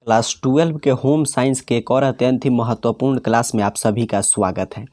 Class 12 के home science के एक और अत्यंत ही महत्वपूर्ण क्लास में आप सभी का स्वागत है।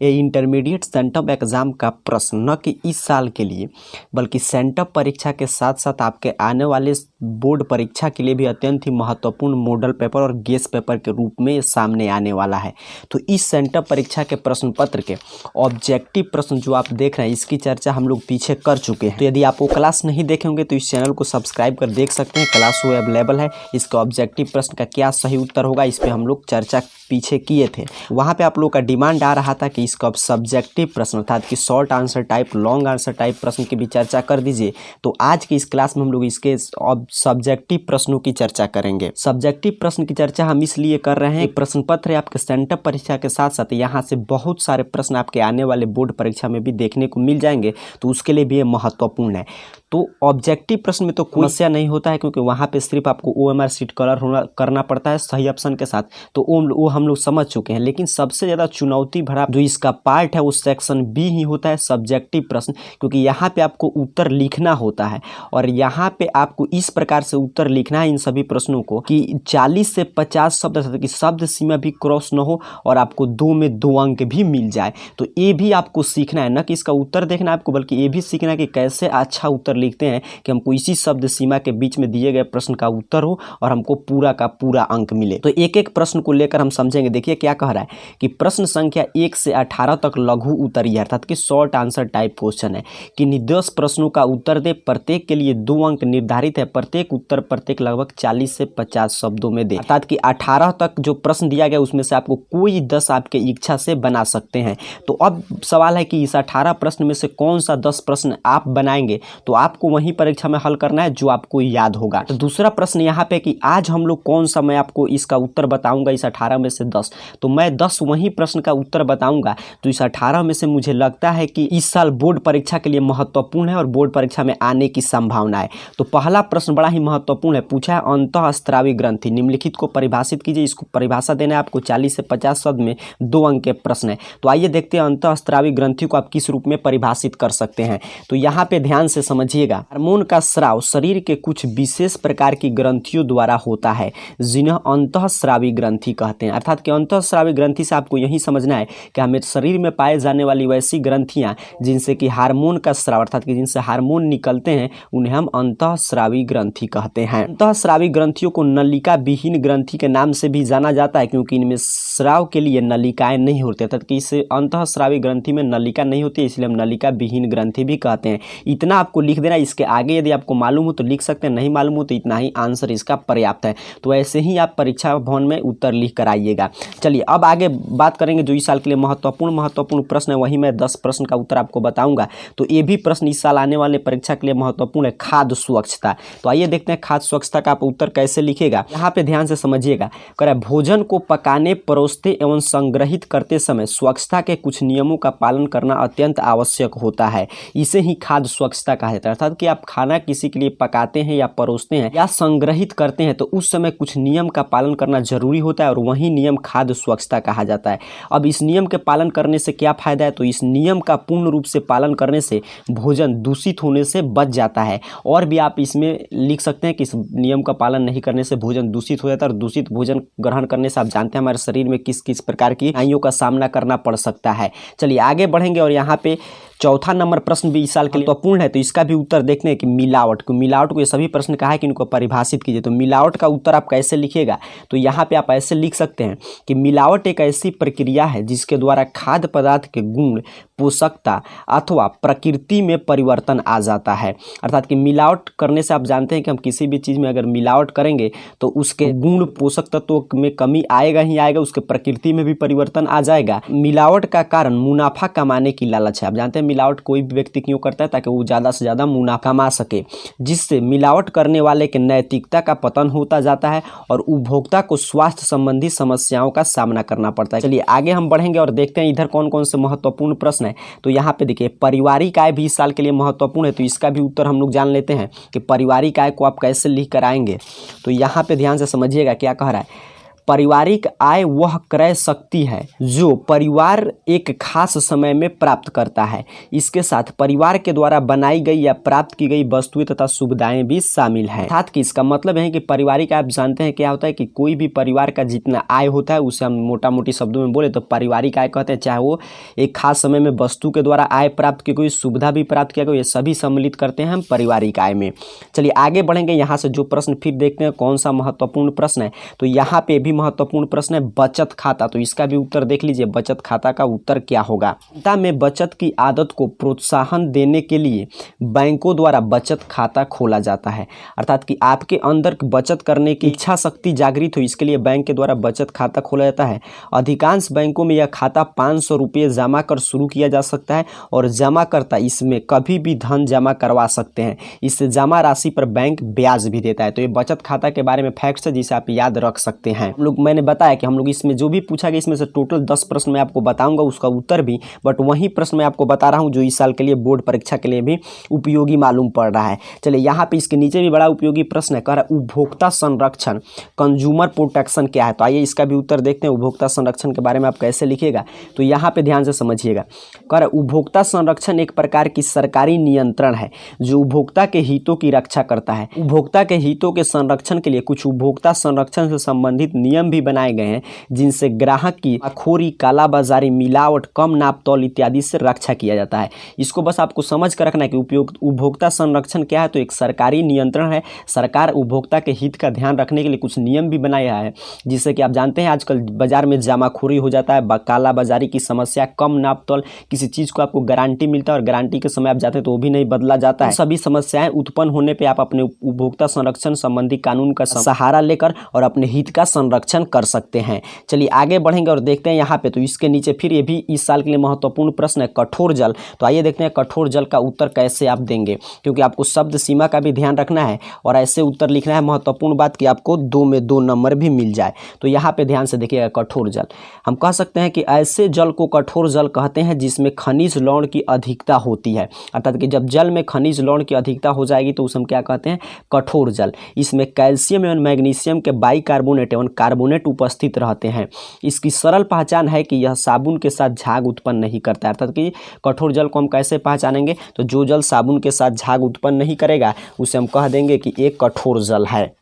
ये इंटरमीडिएट सेंटअप एग्ज़ाम का प्रश्न न कि इस साल के लिए बल्कि सेंटअप परीक्षा के साथ साथ आपके आने वाले बोर्ड परीक्षा के लिए भी अत्यंत ही महत्वपूर्ण मॉडल पेपर और गेस पेपर के रूप में सामने आने वाला है। तो इस सेंटअप परीक्षा के प्रश्न पत्र के ऑब्जेक्टिव प्रश्न जो आप देख रहे हैं इसकी चर्चा हम लोग पीछे कर चुके हैं। तो यदि आप वो क्लास नहीं देखे होंगे तो इस चैनल को सब्सक्राइब कर देख सकते हैं। क्लास वो अवेलेबल है। इसका ऑब्जेक्टिव प्रश्न का क्या सही उत्तर होगा इस पे हम लोग चर्चा पीछे किए थे। वहाँ पे आप लोग का डिमांड आ रहा था कि इसका सब्जेक्टिव प्रश्न अर्थात कि short answer type long answer type प्रश्न की भी चर्चा कर दीजिए। तो आज की इस क्लास में हम लोग इसके सब्जेक्टिव प्रश्नों की चर्चा करेंगे। सब्जेक्टिव प्रश्न की चर्चा हम इसलिए कर रहे हैं, प्रश्न पत्र है आपके सेंटअप परीक्षा के साथ साथ यहाँ से बहुत सारे प्रश्न आपके आने वाले बोर्ड परीक्षा में भी देखने को मिल जाएंगे, तो उसके लिए भी ये महत्वपूर्ण है। तो ऑब्जेक्टिव प्रश्न में तो कोई समस्या नहीं होता है क्योंकि वहाँ पे सिर्फ आपको OMR शीट कलर करना पड़ता है सही ऑप्शन के साथ, तो वो हम लोग समझ चुके हैं। लेकिन सबसे ज़्यादा चुनौती भरा जो इसका पार्ट है वो सेक्शन बी ही होता है, सब्जेक्टिव प्रश्न, क्योंकि यहाँ पे आपको उत्तर लिखना होता है और यहाँ पे आपको इस प्रकार से उत्तर लिखना है इन सभी प्रश्नों को कि 40 से 50 शब्द की शब्द सीमा भी क्रॉस न हो और आपको 2 में 2 अंक भी मिल जाए। तो ये भी आपको सीखना है, न कि इसका उत्तर देखना है आपको, बल्कि ये भी सीखना है कि कैसे अच्छा उत्तर लिखते हैं कि हमको इसी शब्द सीमा के बीच में दिए गए प्रश्न का उत्तर हो और हमको पूरा का पूरा अंक मिले। तो एक एक प्रश्न को लेकर हम समझेंगे। देखिए क्या कह रहा है कि प्रश्न संख्या 1 से 18 तक लघु उत्तरीय अर्थात कि शॉर्ट आंसर टाइप क्वेश्चन है कि 10 प्रश्नों का उत्तर दे, प्रत्येक के लिए 2 अंक निर्धारित है, प्रत्येक उत्तर प्रत्येक लगभग 40 से 50 शब्दों में दे। अर्थात कि 18 तक जो प्रश्न दिया गया उसमें से आपको कोई 10 आपके इच्छा से बना सकते हैं। तो अब सवाल है कि इस 18 प्रश्न में से कौन सा 10 प्रश्न आप बनाएंगे, तो आपको वहीं परीक्षा में हल करना है जो आपको याद होगा। तो दूसरा प्रश्न यहाँ पे कि आज हम लोग कौन सा, मैं आपको इसका उत्तर बताऊंगा इस 18 में से 10, तो मैं 10 वही प्रश्न का उत्तर बताऊंगा। तो इस 18 में से मुझे लगता है कि इस साल बोर्ड परीक्षा के लिए महत्वपूर्ण है और बोर्ड परीक्षा में आने की संभावना है। तो पहला प्रश्न बड़ा ही महत्वपूर्ण है, पूछा है अंतःस्रावी ग्रंथि निम्नलिखित को परिभाषित कीजिए। इसको परिभाषा देना है आपको 40 से 50 शब्द में, 2 अंक के प्रश्न है। तो आइए देखते हैं अंतःस्रावी ग्रंथि को आप किस रूप में परिभाषित कर सकते हैं। तो यहाँ पे ध्यान से समझिएगा, हार्मोन का स्राव शरीर के कुछ विशेष प्रकार की ग्रंथियों द्वारा होता है जिन्हें अंतःस्रावी ग्रंथि कहते हैं। अर्थात कि अंतःस्रावी ग्रंथि से आपको यही समझना है कि हमें शरीर में पाए जाने वाली वैसी ग्रंथियां जिनसे कि हार्मोन का स्राव अर्थात कि जिनसे हार्मोन निकलते हैं उन्हें हम अंतःस्रावी ग्रंथि कहते हैं। अंतःस्रावी ग्रंथियों को नलिका विहीन ग्रंथि के नाम से भी जाना जाता है क्योंकि इनमें स्राव के लिए नलिकाएं नहीं होती, अर्थात कि इस अंतःस्रावी ग्रंथि में नलिका नहीं होती है, इसलिए हम नलिका विहीन ग्रंथि भी कहते हैं। इतना आपको लिख देना। इसके आगे यदि आपको मालूम हो तो लिख सकते हैं, नहीं मालूम हो तो इतना ही आंसर इसका पर्याप्त है। तो ऐसे ही आप परीक्षा भवन में उत्तर लिख कर आइएगा। चलिए अब आगे बात करेंगे जो इस साल के लिए महत्वपूर्ण प्रश्न है, वही मैं 10 प्रश्न का उत्तर आपको बताऊंगा। तो ये भी प्रश्न इस साल आने वाले परीक्षा के लिए महत्वपूर्ण है, खाद्य स्वच्छता। तो आइए देखते हैं खाद्य स्वच्छता का आप उत्तर कैसे लिखेगा। यहाँ पे ध्यान से समझिएगा, कह रहा है भोजन को पकाने, परोसते एवं संग्रहित करते समय स्वच्छता के कुछ नियमों का पालन करना अत्यंत आवश्यक होता है। इसे ही खाद्य स्वच्छता कहा जाता है। अर्थात कि आप खाना किसी के लिए पकाते हैं या परोसते हैं या संग्रहित करते हैं तो उस समय कुछ नियम का पालन करना जरूरी होता है और वही नियम खाद्य स्वच्छता कहा जाता है। अब इस नियम के पालन करने से क्या फायदा है, तो इस नियम का पूर्ण रूप से पालन करने से भोजन दूषित होने से बच जाता है। और भी आप इसमें लिख सकते हैं कि इस नियम का पालन नहीं करने से भोजन दूषित हो जाता है और दूषित भोजन ग्रहण करने से आप जानते हैं हमारे शरीर में किस किस प्रकार की बीमारियों का सामना करना पड़ सकता है। चलिए आगे बढ़ेंगे और यहाँ पे चौथा नंबर प्रश्न भी इस साल के लिए महत्वपूर्ण है। तो इसका भी उत्तर देखते हैं कि मिलावट को ये सभी प्रश्न कहा है कि इनको परिभाषित कीजिए। तो मिलावट का उत्तर आप कैसे लिखिएगा, तो यहाँ पे आप ऐसे लिख सकते हैं कि मिलावट एक ऐसी प्रक्रिया है जिसके द्वारा खाद्य पदार्थ के गुण, पोषकता अथवा प्रकृति में परिवर्तन आ जाता है। अर्थात कि मिलावट करने से आप जानते हैं कि हम किसी भी चीज़ में अगर मिलावट करेंगे तो उसके गुण पोषक तत्वों में कमी आएगा ही आएगा, उसके प्रकृति में भी परिवर्तन आ जाएगा। मिलावट का कारण मुनाफा कमाने की लालच है। आप जानते हैं मिलावट कोई भी व्यक्ति क्यों करता है, ताकि वो ज़्यादा से ज़्यादा मुनाफा कमा सके, जिससे मिलावट करने वाले के नैतिकता का पतन होता जाता है और उपभोक्ता को स्वास्थ्य संबंधी समस्याओं का सामना करना पड़ता है। चलिए आगे हम बढ़ेंगे और देखते हैं इधर कौन कौन से महत्वपूर्ण प्रश्न है। तो यहाँ पे देखिए पारिवारिक आय भी इस साल के लिए महत्वपूर्ण है। तो इसका भी उत्तर हम लोग जान लेते हैं कि पारिवारिक आय को आप कैसे लिख कर आएंगे। तो यहाँ पे ध्यान से समझिएगा क्या कह रहा है, पारिवारिक आय वह क्रय शक्ति है जो परिवार एक खास समय में प्राप्त करता है। इसके साथ परिवार के द्वारा बनाई गई या प्राप्त की गई वस्तुएं तथा सुविधाएं भी शामिल हैं। अर्थात कि इसका मतलब है कि पारिवारिक आय, आप जानते हैं क्या होता है कि कोई भी परिवार का जितना आय होता है उसे हम मोटा मोटी शब्दों में बोले तो पारिवारिक आय कहते हैं। चाहे वो एक खास समय में वस्तु के द्वारा आय प्राप्त की गई, सुविधा भी प्राप्त किया गया, ये सभी सम्मिलित करते हैं हम पारिवारिक आय में। चलिए आगे बढ़ेंगे। यहाँ से जो प्रश्न फिर देखते हैं कौन सा महत्वपूर्ण प्रश्न है, तो यहाँ पे भी महत्वपूर्ण प्रश्न है बचत खाता। तो इसका भी उत्तर देख लीजिए, बचत खाता का उत्तर क्या होगा। जनता में बचत की आदत को प्रोत्साहन देने के लिए बैंकों द्वारा बचत खाता खोला जाता है। अर्थात कि आपके अंदर बचत करने की इच्छा शक्ति जागृत हो, इसके लिए बैंक के द्वारा बचत खाता खोला जाता है। अधिकांश बैंकों में यह खाता 500 रुपये जमा कर शुरू किया जा सकता है और जमाकर्ता इसमें कभी भी धन जमा करवा सकते हैं। इस जमा राशि पर बैंक ब्याज भी देता है। तो ये बचत खाता के बारे में फैक्ट्स है जिसे आप याद रख सकते हैं। मैंने बताया कि हम लोग इसमें जो भी पूछा गया इसमें से टोटल 10 प्रश्न मैं आपको बताऊंगा, उसका उत्तर भी, बट वही प्रश्न मैं आपको बता रहा हूं जो इस साल के लिए बोर्ड परीक्षा के लिए भी उपयोगी मालूम पड़ रहा है। चलिए यहाँ पे इसके नीचे भी बड़ा उपयोगी प्रश्न है, कह रहा है उपभोक्ता संरक्षण, कंज्यूमर प्रोटेक्शन क्या है। तो आइए इसका भी उत्तर देखते हैं। उपभोक्ता संरक्षण के बारे में आप कैसे लिखिएगा, तो यहाँ पे ध्यान से समझिएगा। कह रहा है उपभोक्ता संरक्षण एक प्रकार की सरकारी नियंत्रण है जो उपभोक्ता के हितों की रक्षा करता है। उपभोक्ता के हितों के संरक्षण के लिए कुछ उपभोक्ता संरक्षण से संबंधित नियम भी बनाए गए हैं जिनसे ग्राहक की अखोरी, कालाबाजारी, मिलावट, कम नाप तौल इत्यादि से रक्षा किया जाता है। इसको बस आपको समझ कर रखना है कि उपभोक्ता संरक्षण क्या है। तो एक सरकारी नियंत्रण है, सरकार उपभोक्ता के हित का ध्यान रखने के लिए कुछ नियम भी बनाया है, जिससे कि आप जानते हैं आजकल बाजार में जमाखोरी हो जाता है, कालाबाजारी की समस्या, कम नाप तौल, किसी चीज़ को आपको गारंटी मिलता है और गारंटी के समय आप जाते हैं तो वो भी नहीं बदला जाता है। सभी समस्याएं उत्पन्न होने पे आप अपने उपभोक्ता संरक्षण संबंधी कानून का सहारा लेकर और अपने हित का संरक्षण कर सकते हैं। चलिए आगे बढ़ेंगे और देखते हैं यहाँ पे। तो इसके नीचे फिर ये भी इस साल के लिए महत्वपूर्ण प्रश्न है कठोर जल। तो आइए देखते हैं कठोर जल का उत्तर कैसे आप देंगे, क्योंकि आपको शब्द सीमा का भी ध्यान रखना है और ऐसे उत्तर लिखना है। महत्वपूर्ण बात कि आपको 2 में 2 नंबर भी मिल जाए। तो यहाँ पे ध्यान से देखिएगा, कठोर जल हम कह सकते हैं कि ऐसे जल को कठोर जल कहते हैं जिसमें खनिज लवण की अधिकता होती है। अर्थात कि जब जल में खनिज लवण की अधिकता हो जाएगी तो उसे हम क्या कहते हैं, कठोर जल। इसमें कैल्शियम एवं मैग्नीशियम के बाइकार्बोनेट एवं कार्बोनेट उपस्थित रहते हैं। इसकी सरल पहचान है कि यह साबुन के साथ झाग उत्पन्न नहीं करता है। अर्थात कि कठोर जल को हम कैसे पहचानेंगे, तो जो जल साबुन के साथ झाग उत्पन्न नहीं करेगा उसे हम कह देंगे कि एक कठोर जल है।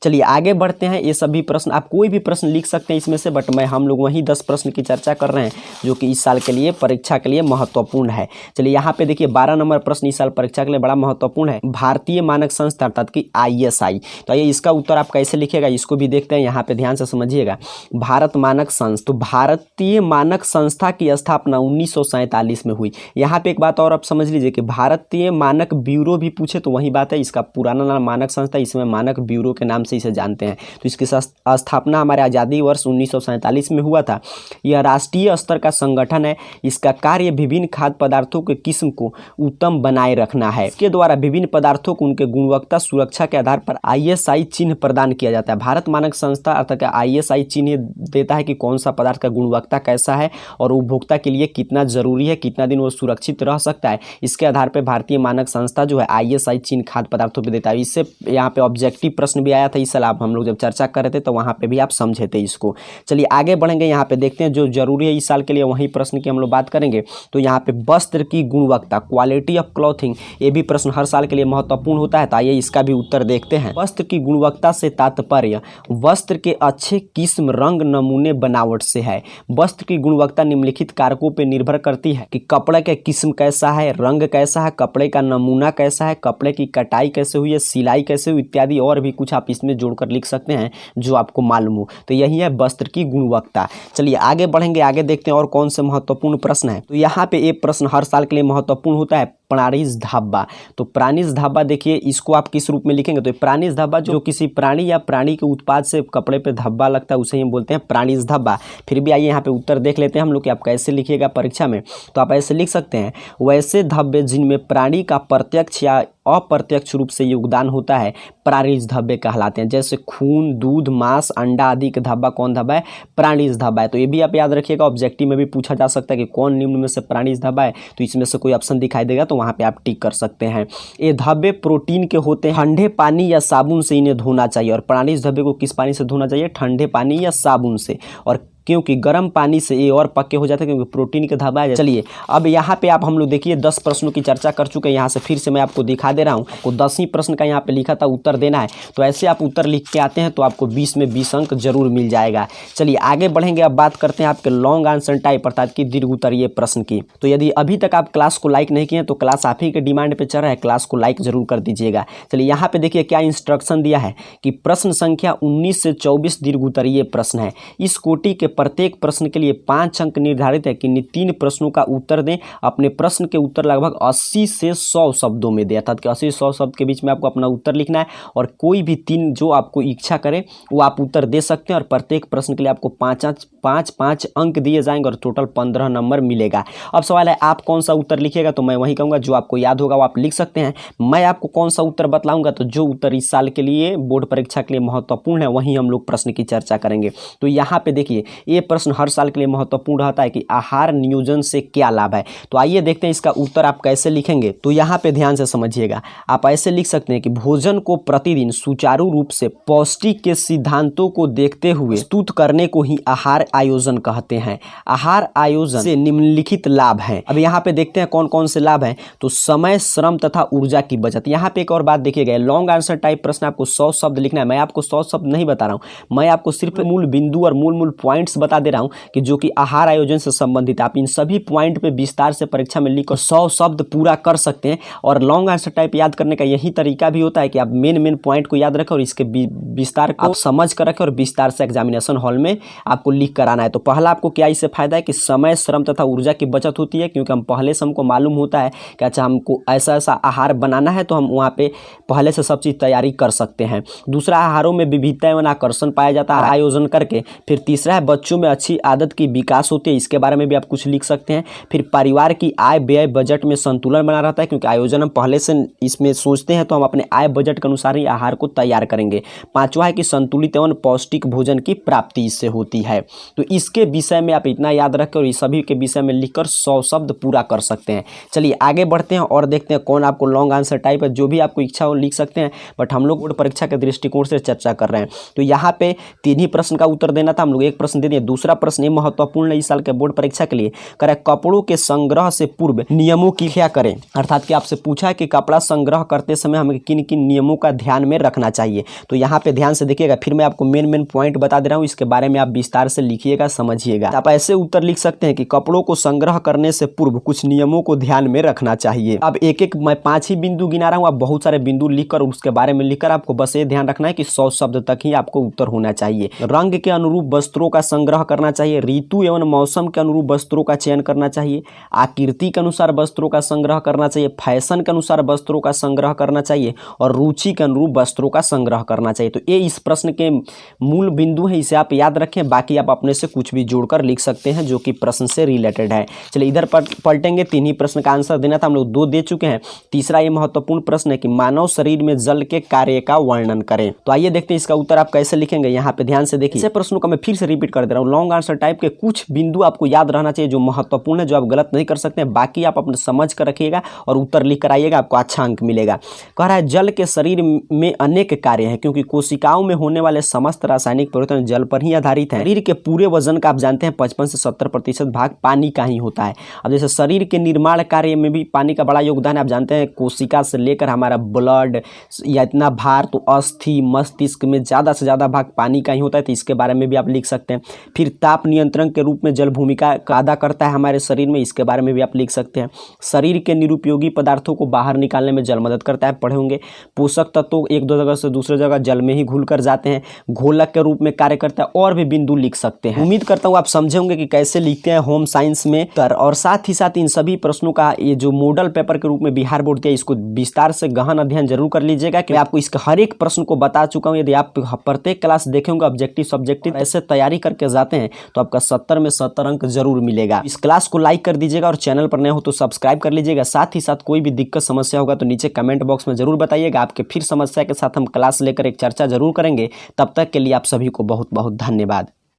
चलिए आगे बढ़ते हैं। ये सभी प्रश्न आप कोई भी प्रश्न लिख सकते हैं इसमें से, बट हम लोग वही 10 प्रश्न की चर्चा कर रहे हैं जो कि इस साल के लिए परीक्षा के लिए महत्वपूर्ण है। चलिए यहाँ पे देखिए 12 नंबर प्रश्न इस साल परीक्षा के लिए बड़ा महत्वपूर्ण है। भारतीय मानक संस्था अर्थात कि ISI। तो ये इसका उत्तर आप कैसे लिखेगा इसको भी देखते हैं। यहाँ पे ध्यान से समझिएगा। भारत मानक संस्था, तो भारतीय मानक संस्था की स्थापना 1947 में हुई। यहाँ पे एक बात और आप समझ लीजिए कि भारतीय मानक ब्यूरो भी पूछे तो वही बात है, इसका पुराना नाम मानक संस्था, इसमें मानक ब्यूरो के नाम से इसे जानते हैं। तो इसकी स्थापना हमारे आज़ादी वर्ष 1947 में हुआ था। यह राष्ट्रीय स्तर का संगठन है। इसका कार्य विभिन्न खाद्य पदार्थों के किस्म को उत्तम बनाए रखना है। इसके द्वारा विभिन्न पदार्थों को उनके गुणवत्ता सुरक्षा के आधार पर ISI चिन्ह प्रदान किया जाता है। भारत मानक संस्था अर्थात ISI चिन्ह देता है कि कौन सा पदार्थ का गुणवत्ता कैसा है और उपभोक्ता के लिए कितना जरूरी है, कितना दिन वो सुरक्षित रह सकता है। इसके आधार पर भारतीय मानक संस्था जो है ISI चिन्ह खाद्य पदार्थों पर देता है। इससे यहाँ पे ऑब्जेक्टिव प्रश्न भी आया था इस साल, आप हम लोग जब चर्चा कर रहे थे तो वहाँ पे भी आप समझे थे इसको। चलिए आगे बढ़ेंगे। यहाँ पे देखते हैं जो जरूरी है इस साल के लिए वही प्रश्न की हम लोग बात करेंगे। तो यहाँ पे वस्त्र की गुणवत्ता, क्वालिटी ऑफ क्लॉथिंग, ये भी प्रश्न हर साल के लिए महत्वपूर्ण होता है। तो आइए इसका भी उत्तर देखते हैं। वस्त्र की गुणवत्ता से तात्पर्य वस्त्र के अच्छे किस्म, रंग, नमूने, बनावट से है। वस्त्र की गुणवत्ता निम्नलिखित कारकों पर निर्भर करती है कि कपड़े का किस्म कैसा है, रंग कैसा है, कपड़े का नमूना कैसा है, कपड़े की कटाई कैसे हुई है, सिलाई कैसे हुई इत्यादि, और भी कुछ आप इसमें जोड़कर लिख सकते हैं जो आपको मालूम हो। तो यही है वस्त्र की गुणवत्ता। चलिए आगे बढ़ेंगे, आगे देखते हैं और कौन से महत्वपूर्ण प्रश्न है। तो यहाँ पे एक प्रश्न हर साल के लिए महत्वपूर्ण होता है, प्राणिज धब्बा। तो प्राणिज धब्बा देखिए इसको आप किस रूप में लिखेंगे, तो प्राणिज धब्बा जो किसी प्राणी या प्राणी के उत्पाद से कपड़े पे धब्बा लगता है उसे ही बोलते हैं प्राणिज धब्बा। फिर भी आइए यहाँ पे उत्तर देख लेते हैं हम लोग कि आप कैसे लिखिएगा परीक्षा में। तो आप ऐसे लिख सकते हैं, वैसे धब्बे जिनमें प्राणी का प्रत्यक्ष या अप्रत्यक्ष रूप से योगदान होता है प्राणिज धब्बे कहलाते हैं। जैसे खून, दूध, मांस, अंडा आदि का धब्बा कौन धब्बा है, प्राणिज धब्बा है। तो ये भी आप याद रखिएगा, ऑब्जेक्टिव में भी पूछा जा सकता है कि कौन निम्न में से प्राणिज धब्बा है। तो इसमें से कोई ऑप्शन दिखाई देगा तो वहाँ पे आप टिक कर सकते हैं। ये धब्बे प्रोटीन के होते हैं, ठंडे पानी या साबुन से इन्हें धोना चाहिए। और प्राणी इस धब्बे को किस पानी से धोना चाहिए? ठंडे पानी या साबुन से। और क्योंकि गर्म पानी से ये और पक्के हो जाते हैं, क्योंकि प्रोटीन के धब्बा है। चलिए अब यहाँ पे आप हम लोग देखिए 10 प्रश्नों की चर्चा कर चुके हैं। यहाँ से फिर से मैं आपको दिखा दे रहा हूँ। आपको 10 ही प्रश्न का यहाँ पे लिखा था उत्तर देना है, तो ऐसे आप उत्तर लिख के आते हैं तो आपको 20 में 20 अंक जरूर मिल जाएगा। चलिए आगे बढ़ेंगे। अब बात करते हैं आपके लॉन्ग आंसर टाइप अर्थात कि दीर्घ उत्तरीय प्रश्न की। तो यदि अभी तक आप क्लास को लाइक नहीं किए तो क्लास आप ही के डिमांड पे चल रहा है, क्लास को लाइक जरूर कर दीजिएगा। चलिए यहाँ पे देखिए क्या इंस्ट्रक्शन दिया है कि प्रश्न संख्या 19 से 24 दीर्घ उत्तरीय प्रश्न है। इस कोटि के प्रत्येक प्रश्न के लिए 5 अंक निर्धारित है कि 3 प्रश्नों का उत्तर दें। अपने प्रश्न के उत्तर लगभग 80 से 100 शब्दों में दें, अर्थात कि 80 से 100 शब्द के बीच में आपको अपना उत्तर लिखना है। और कोई भी 3 जो आपको इच्छा करे वो आप उत्तर दे सकते हैं। और प्रत्येक प्रश्न के लिए आपको 5 अंक दिए जाएंगे और टोटल 15 नंबर मिलेगा। अब सवाल है आप कौन सा उत्तर लिखिएगा, तो मैं वही कहूँगा जो आपको याद होगा वो आप लिख सकते हैं। मैं आपको कौन सा उत्तर बतलाऊंगा, तो जो उत्तर इस साल के लिए बोर्ड परीक्षा के लिए महत्वपूर्ण है वहीं हम लोग प्रश्न की चर्चा करेंगे। तो यहाँ पे देखिए ये प्रश्न हर साल के लिए महत्वपूर्ण रहता है कि आहार नियोजन से क्या लाभ है। तो आइए देखते हैं इसका उत्तर आप कैसे लिखेंगे। तो यहाँ पे ध्यान से समझिएगा, आप ऐसे लिख सकते हैं कि भोजन को प्रतिदिन सुचारू रूप से पौष्टिक के सिद्धांतों को देखते हुए प्रस्तुत करने को ही आहार आयोजन कहते हैं। आहार आयोजन से निम्नलिखित लाभ हैं। अब यहाँ पे देखते हैं कौन कौन से लाभ हैं। तो समय, श्रम तथा ऊर्जा की बचत। यहाँ पे एक और बात देखिएगा, लॉन्ग आंसर टाइप प्रश्न आपको 100 शब्द लिखना है। मैं आपको 100 शब्द नहीं बता रहा हूँ, मैं आपको सिर्फ मूल बिंदु और मूल पॉइंट्स बता दे रहा हूँ कि जो कि आहार आयोजन से संबंधित। आप इन सभी पॉइंट पे विस्तार से परीक्षा में लिखकर 100 शब्द पूरा कर सकते हैं। और लॉन्ग आंसर टाइप याद करने का यही तरीका भी होता है कि आप मेन पॉइंट को याद रखें और इसके विस्तार को आप समझ कर रखें और विस्तार से एग्जामिनेशन हॉल में आपको लिख कर आना है। तो पहला आपको क्या इससे फायदा है कि समय, श्रम तथा ऊर्जा की बचत होती है, क्योंकि हम पहले से हमको मालूम होता है कि अच्छा हमको ऐसा ऐसा आहार बनाना है, तो हम वहाँ पे पहले से सब चीज़ तैयारी कर सकते हैं। दूसरा, आहारों में विविधता एवं आकर्षण पाया जाता है आयोजन करके। फिर तीसरा है बच्चों में अच्छी आदत की विकास होती है, इसके बारे में भी आप कुछ लिख सकते हैं। फिर परिवार की आय व्यय बजट में संतुलन बना रहता है, क्योंकि आयोजन हम पहले से इसमें सोचते हैं तो हम अपने आय बजट के अनुसार ही आहार को तैयार करेंगे। पांचवा है कि संतुलित एवं पौष्टिक भोजन की प्राप्ति इससे होती है। तो इसके विषय में आप इतना याद रखें और इस सभी के विषय में लिखकर 100 शब्द पूरा कर सकते हैं। चलिए आगे बढ़ते हैं और देखते हैं कौन आपको लॉन्ग आंसर टाइप है। जो भी आपको इच्छा हो लिख सकते हैं, बट हम लोग बोर्ड परीक्षा के दृष्टिकोण से चर्चा कर रहे हैं। तो यहाँ पे 3 ही प्रश्न का उत्तर देना था, हम लोग एक प्रश्न दे दिए। दूसरा प्रश्न ये महत्वपूर्ण है इस साल के बोर्ड परीक्षा के लिए, करें कपड़ों के संग्रह से पूर्व नियमों की क्या करें। अर्थात कि आपसे पूछा है कि कपड़ा संग्रह करते समय हमें किन किन नियमों का ध्यान में रखना चाहिए। तो यहाँ पे ध्यान से देखिएगा, फिर मैं आपको मेन पॉइंट बता दे रहा हूँ, इसके बारे में आप विस्तार से लिखिएगा, समझिएगा। आप ऐसे उत्तर लिख सकते हैं कि कपड़ों को संग्रह करने से पूर्व कुछ नियमों को ध्यान में रखना चाहिए। अब एक मैं 5 ही बिंदु गिना रहा हूँ, आप बहुत सारे बिंदु लिखकर उसके बारे में लिखकर आपको बस ये ध्यान रखना है कि 100 शब्द तक ही आपको उत्तर होना चाहिए। रंग के अनुरूप वस्त्रों का संग्रह करना चाहिए, ऋतु एवं मौसम के अनुरूप वस्त्रों का चयन करना चाहिए, आकृति के अनुसार वस्त्रों का संग्रह करना चाहिए, फैशन के अनुसार वस्त्रों का संग्रह करना चाहिए और रुचि के अनुरूप वस्त्रों का संग्रह करना चाहिए। तो ये इस प्रश्न के मूल बिंदु है, इसे आप याद रखें। बाकी आप अपने से कुछ भी जोड़कर लिख सकते हैं जो कि प्रश्न से रिलेटेड है। चलिए इधर पलटेंगे, 3 ही प्रश्न का आंसर देना था, हम लोग 2 दे चुके हैं। तीसरा ये महत्वपूर्ण प्रश्न है कि मानव शरीर में जल के कार्य का वर्णन करें। तो आइए देखते हैं इसका उत्तर आप कैसे लिखेंगे। यहाँ पे ध्यान से देखिए, इसे प्रश्नों का मैं फिर से रिपीट कर दे रहा हूँ। लॉन्ग आंसर टाइप के कुछ बिंदु आपको याद रहना चाहिए जो महत्वपूर्ण है, जो आप गलत नहीं कर सकते हैं। बाकी आप अपने समझ कर रखिएगा और उत्तर लिख कर आइएगा, आपको अच्छा अंक मिलेगा। कह रहा है जल के शरीर में अनेक कार्य हैं, क्योंकि कोशिकाओं में होने वाले समस्त रासायनिक परिवर्तन जल पर ही आधारित है। शरीर के पूरे वजन का आप जानते हैं 55 से 70% भाग पानी का ही होता है। अब जैसे शरीर के निर्माण कार्य में भी पानी का बड़ा योगदान है। आप जानते हैं कोशिका से लेकर हमारा ब्लड या इतना भार, तो अस्थि मस्तिष्क में ज़्यादा से ज़्यादा भाग पानी का ही होता है। तो इसके बारे में भी आप लिख सकते हैं। फिर ताप नियंत्रण के रूप में जल भूमिका अदा करता है हमारे शरीर में, इसके बारे में भी आप लिख सकते हैं। शरीर के निरुपयोगी पदार्थों को बाहर निकालने में जल मदद करता है, पढ़े होंगे। पोषक तत्व एक दो जगह से दूसरे जगह जल में ही घुल कर जाते हैं, घोलक के रूप में कार्य करता है, और भी बिंदु लिख सकते हैं। उम्मीद करता हूँ आप समझे होंगे कि कैसे लिखते हैं होम साइंस में और साथ ही साथ इन सभी प्रश्नों का ये जो मॉडल पेपर के रूप में बिहार बोर्ड दिया, इसको विस्तार से गहन अध्ययन जरूर कर लीजिएगा कि मैं आपको इसका हर एक प्रश्न को बता चुका हूँ। यदि आप प्रत्येक क्लास देखेंगे ऑब्जेक्टिव सब्जेक्टिव ऐसे तैयारी करके जाते हैं तो आपका 70 में 70 अंक जरूर मिलेगा। इस क्लास को लाइक कर दीजिएगा और चैनल पर नए हो तो सब्सक्राइब कर लीजिएगा। साथ ही साथ कोई भी दिक्कत समस्या होगा तो नीचे कमेंट बॉक्स में जरूर बताइएगा। आपके फिर समस्या के साथ हम क्लास लेकर एक चर्चा जरूर करेंगे। तब तक के लिए आप सभी को बहुत बहुत धन्यवाद।